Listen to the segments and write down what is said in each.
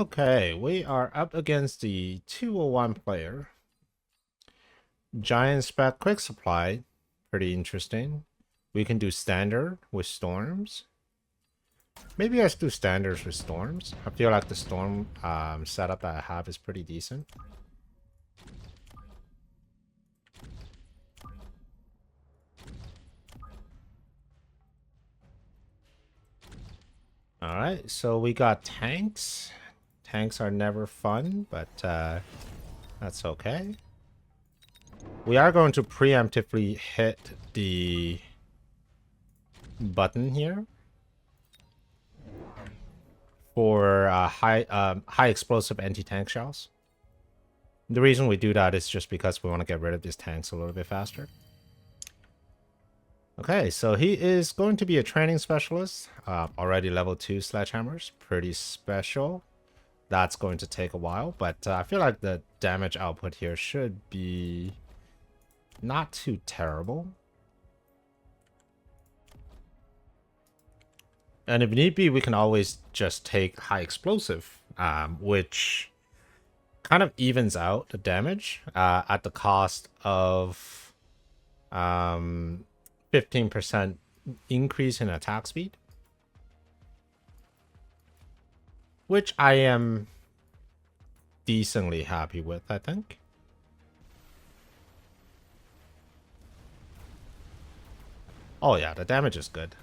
Okay, we are up against the 201 player. Giant spec quick supply. Pretty interesting. We can do standard with storms. Maybe let's do standards with storms. I feel like the storm setup that I have is pretty decent. Alright, so we got tanks. Tanks are never fun, but that's okay. We are going to preemptively hit the button here for high explosive anti-tank shells. The reason we do that is just because we want to get rid of these tanks a little bit faster. Okay, so he is going to be a training specialist. Already level 2 sledgehammers. Pretty special. That's going to take a while, but I feel like the damage output here should be not too terrible. And if need be, we can always just take high explosive, which kind of evens out the damage at the cost of 15% increase in attack speed. Which I am decently happy with, I think. Oh yeah, the damage is good.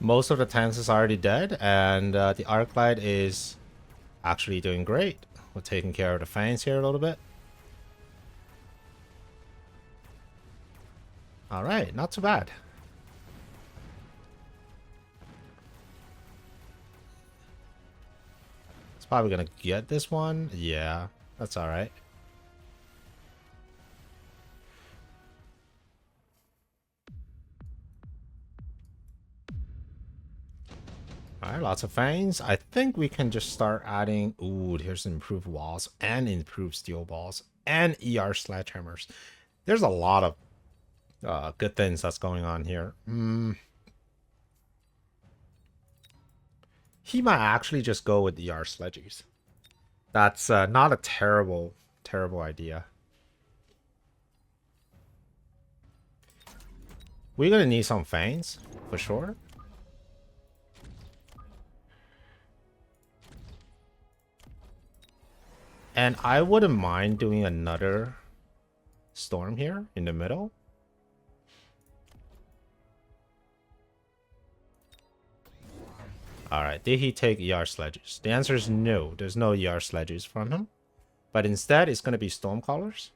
Most of the tanks is already dead, and the arc light is actually doing great. We're taking care of the fangs here a little bit. Alright, not too bad. It's probably gonna get this one. Yeah, that's alright. Alright, lots of fangs. I think we can just start adding... Ooh, here's improved walls and improved steel balls and ER sledgehammers. There's a lot of good things that's going on here. He might actually just go with ER sledges. That's not a terrible idea. We're gonna need some fangs, for sure. And I wouldn't mind doing another storm here in the middle. Alright, did he take ER sledges? The answer is no. There's no ER sledges from him. But instead, it's going to be Stormcallers.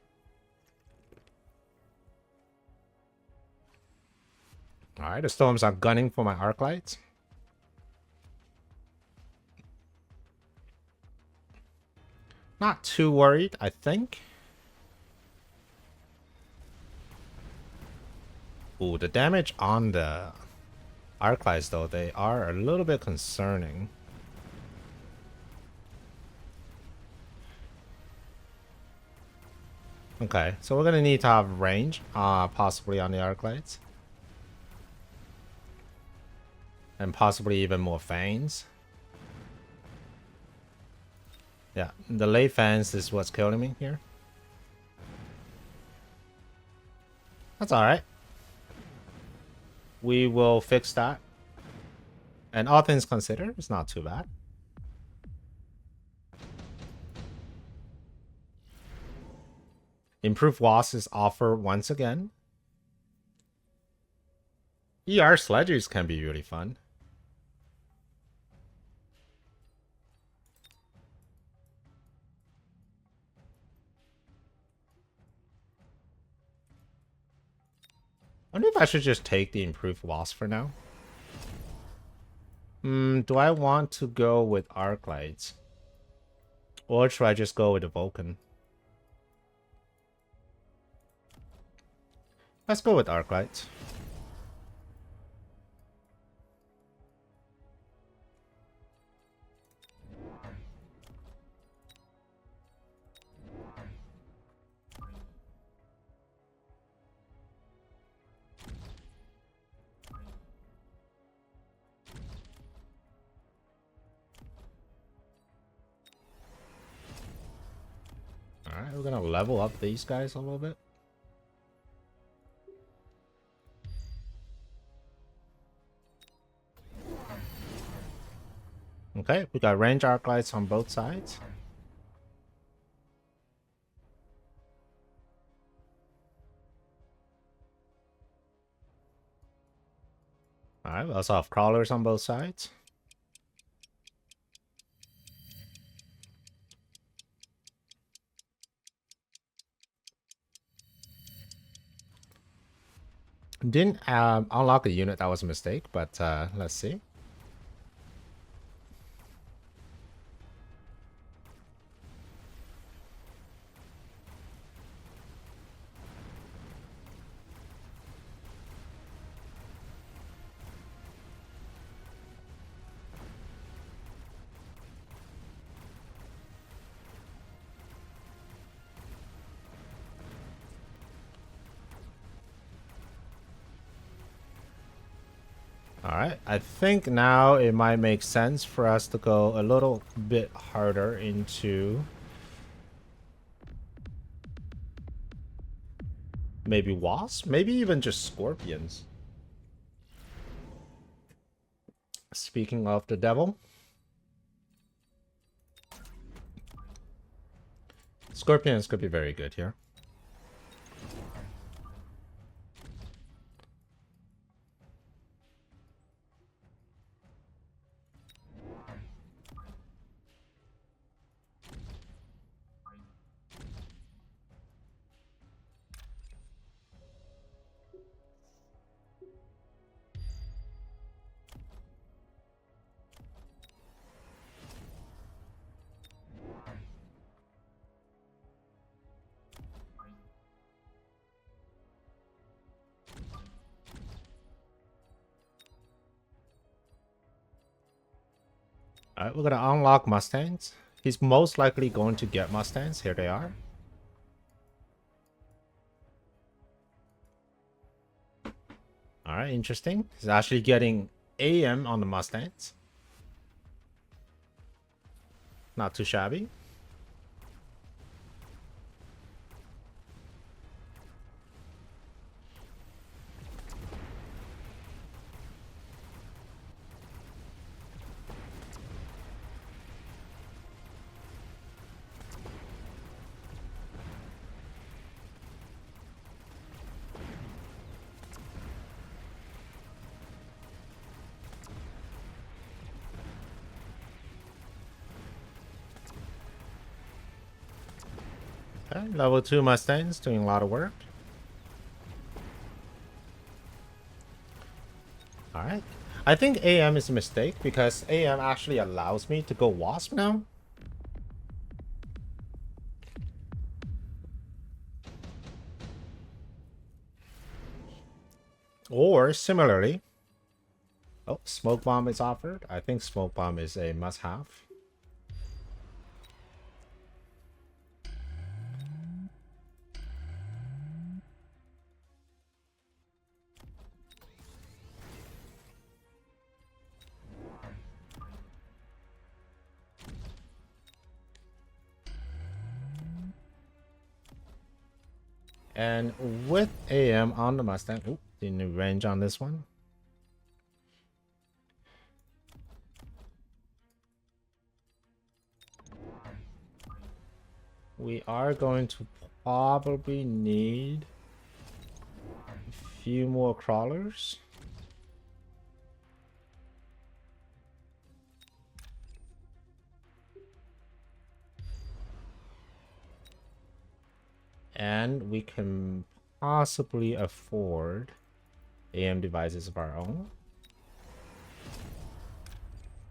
Alright, the Storms are gunning for my Arc Lights. Not too worried, I think. Ooh, the damage on the Arc Lights, though, they are a little bit concerning. Okay, so we're gonna need to have range, possibly on the Arc Lights. And possibly even more fangs. Yeah, the late fangs is what's killing me here. That's alright. We will fix that. And all things considered, it's not too bad. Improved WAS is offered once again. ER sledges can be really fun. I wonder if I should just take the improved WAS for now. Do I want to go with Arc Lights? Or should I just go with the Vulcan? Let's go with Arc Lights. Alright, we're gonna level up these guys a little bit. Okay, we got range arc lights on both sides. Alright, we also have crawlers on both sides. Didn't unlock a unit, that was a mistake, but let's see. Alright, I think now it might make sense for us to go a little bit harder into maybe wasps, maybe even just scorpions. Speaking of the devil, scorpions could be very good here. Alright, we're gonna unlock Mustangs. He's most likely going to get Mustangs. Here they are. Alright, interesting. He's actually getting AM on the Mustangs. Not too shabby. Okay, level 2 Mustangs doing a lot of work. Alright. I think AM is a mistake because AM actually allows me to go Wasp now. Or similarly. Oh, Smoke Bomb is offered. I think Smoke Bomb is a must-have. And with AM on the Mustang, oh, the new range on this one. We are going to probably need a few more crawlers. And we can possibly afford AM devices of our own.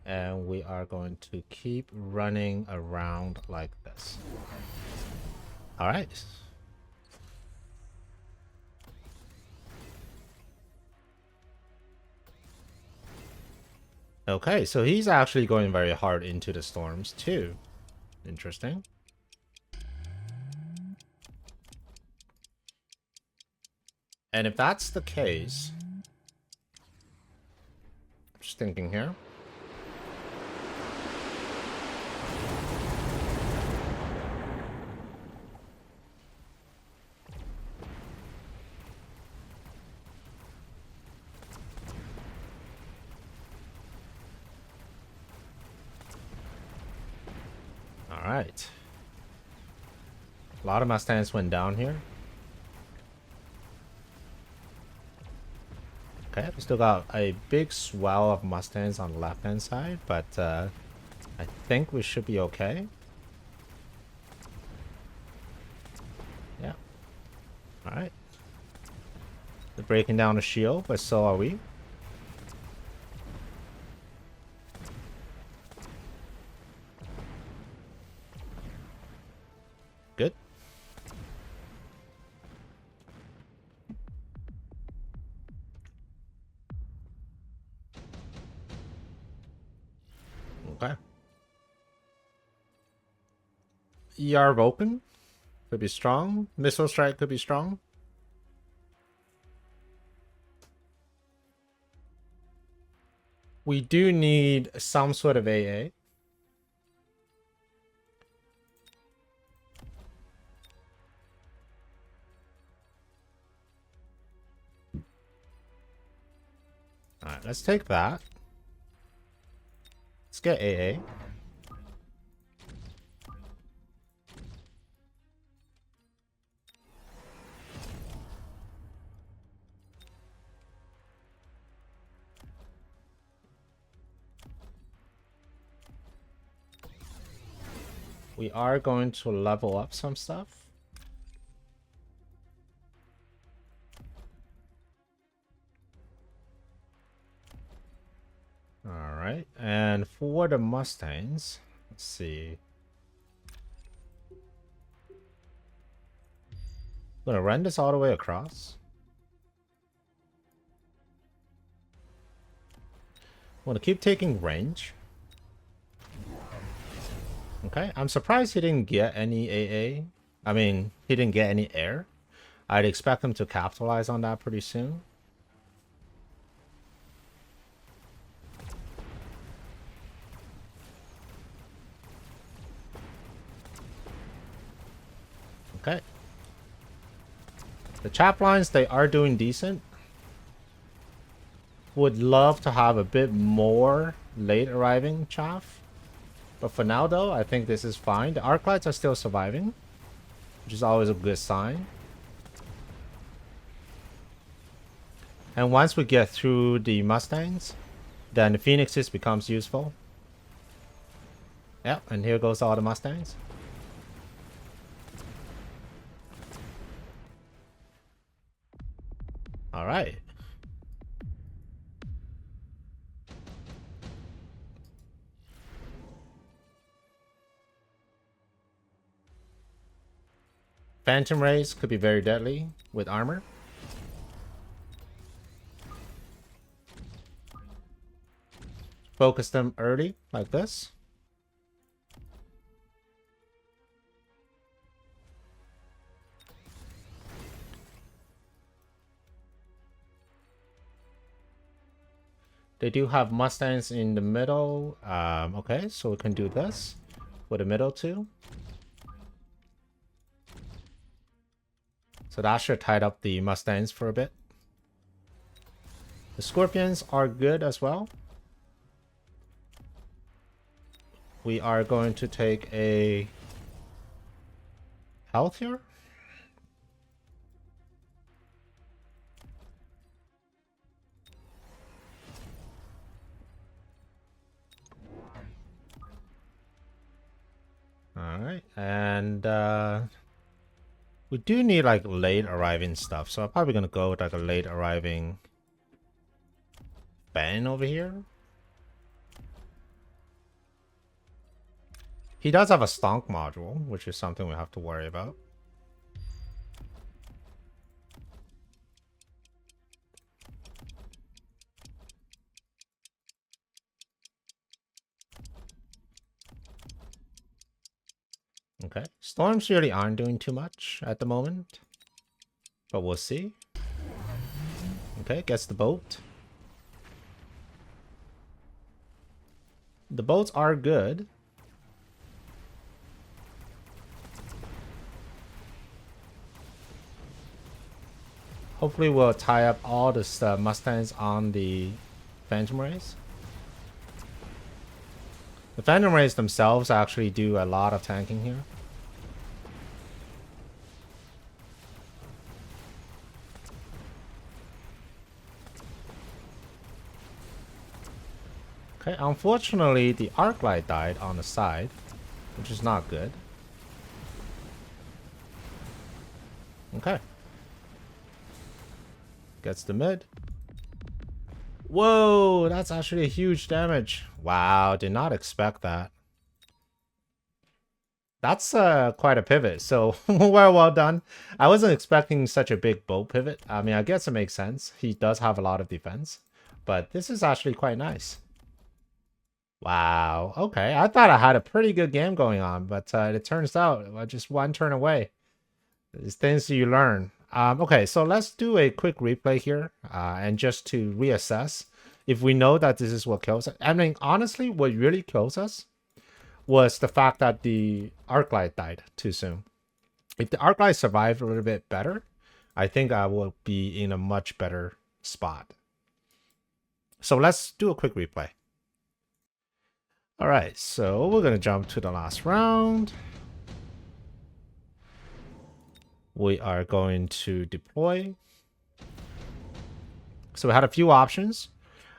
And we are going to keep running around like this. All right. Okay, so he's actually going very hard into the storms too. Interesting. And if that's the case, just thinking here. Alright. A lot of Mustangs went down here. Okay, we still got a big swell of Mustangs on the left-hand side, but I think we should be okay. Yeah. Alright. They're breaking down the shield, but so are we. Good. Okay. ER Vulcan could be strong. Missile strike could be strong. We do need some sort of AA. Alright, let's take that. Let's get AA. We are going to level up some stuff. Alright, and for the Mustangs, let's see. I'm gonna run this all the way across. I'm gonna keep taking range. Okay, I'm surprised he didn't get any AA. I mean, he didn't get any air. I'd expect him to capitalize on that pretty soon. Okay. The chap lines, they are doing decent. Would love to have a bit more late arriving chaff. But for now, though, I think this is fine. The arc lights are still surviving, which is always a good sign. And once we get through the Mustangs, then the Phoenixes becomes useful. Yep, and here goes all the Mustangs. All right. Phantom Rays could be very deadly with armor. Focus them early, like this. They do have Mustangs in the middle. Okay, so we can do this for the middle too. So that should tide up the Mustangs for a bit. The Scorpions are good as well. We are going to take a health here. Alright, and we do need like late arriving stuff, so I'm probably gonna go with like a late arriving Ben over here. He does have a stonk module, which is something we have to worry about. Okay, storms really aren't doing too much at the moment, but we'll see. Okay, gets the boat. The boats are good. Hopefully we'll tie up all the Mustangs on the Phantom Rays. The Phantom Rays themselves actually do a lot of tanking here. Okay, unfortunately, the arc light died on the side, which is not good. Okay. Gets the mid. Whoa, that's actually a huge damage. Wow, did not expect that. That's quite a pivot, so well done. I wasn't expecting such a big bow pivot. I mean, I guess it makes sense. He does have a lot of defense, but this is actually quite nice. Wow, okay. I thought I had a pretty good game going on, but it turns out just one turn away. There's things you learn. Okay, so let's do a quick replay here, and just to reassess if we know that this is what kills us. I mean, honestly, what really kills us was the fact that the arc light died too soon. If the arc light survived a little bit better, I think I will be in a much better spot. So let's do a quick replay. All right, so we're gonna jump to the last round. We are going to deploy. So we had a few options.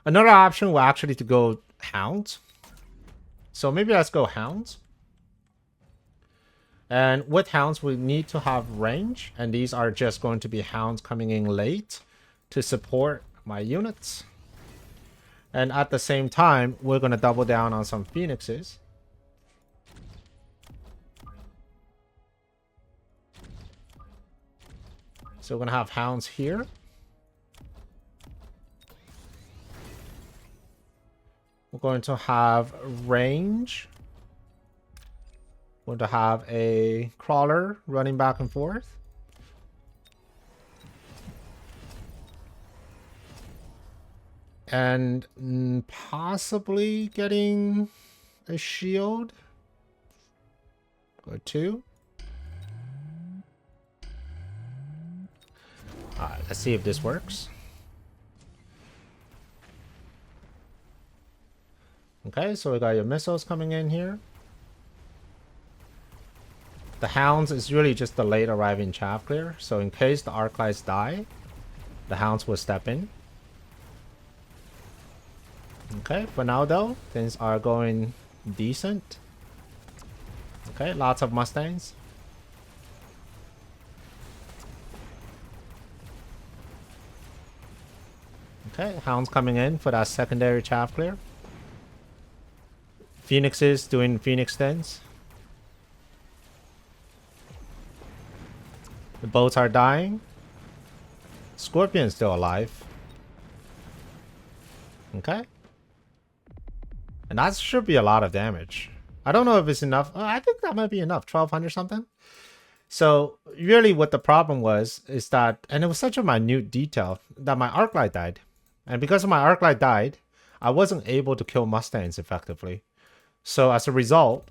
Another option was actually to go Hounds. So maybe let's go Hounds. And with Hounds, we need to have range. And these are just going to be Hounds coming in late to support my units. And at the same time, we're going to double down on some Phoenixes. So we're going to have Hounds here. We're going to have range. We're going to have a crawler running back and forth. And possibly getting a shield or two. Alright, let's see if this works. Okay, so we got your missiles coming in here. The Hounds is really just the late arriving chaff clear. So in case the arc lights die, the Hounds will step in. Okay, for now though, things are going decent. Okay, lots of Mustangs. Okay, Hounds coming in for that secondary chaff clear. Phoenixes doing Phoenix things. The boats are dying. Scorpion's still alive. Okay. And that should be a lot of damage. I don't know if it's enough. I think that might be enough. 1200 something. So really what the problem was is that, and it was such a minute detail, that my arc light died. And because of my arc light died, I wasn't able to kill Mustangs effectively. So as a result,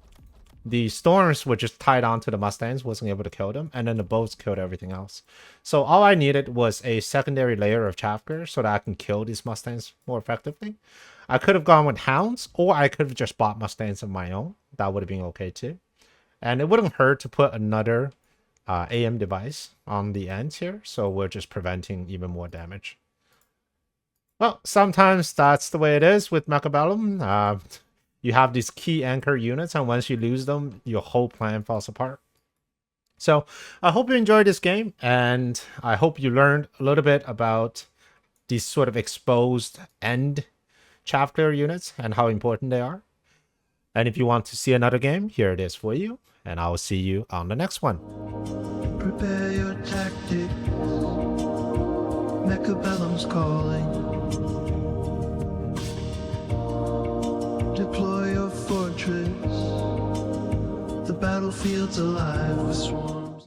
the storms were just tied onto the Mustangs, wasn't able to kill them, and then the boats killed everything else. So all I needed was a secondary layer of chaff clear so that I can kill these Mustangs more effectively. I could have gone with Hounds, or I could have just bought Mustangs of my own. That would have been okay too. And it wouldn't hurt to put another AM device on the ends here, so we're just preventing even more damage. Well, sometimes that's the way it is with Mechabellum. You have these key anchor units, and once you lose them, your whole plan falls apart. So I hope you enjoyed this game, and I hope you learned a little bit about these sort of exposed end chaff clear units and how important they are. And if you want to see another game, here it is for you, and I will see you on the next one. Prepare your tactics. Mechabellum's calling. Deploy your fortress. The battlefield's alive with swarms.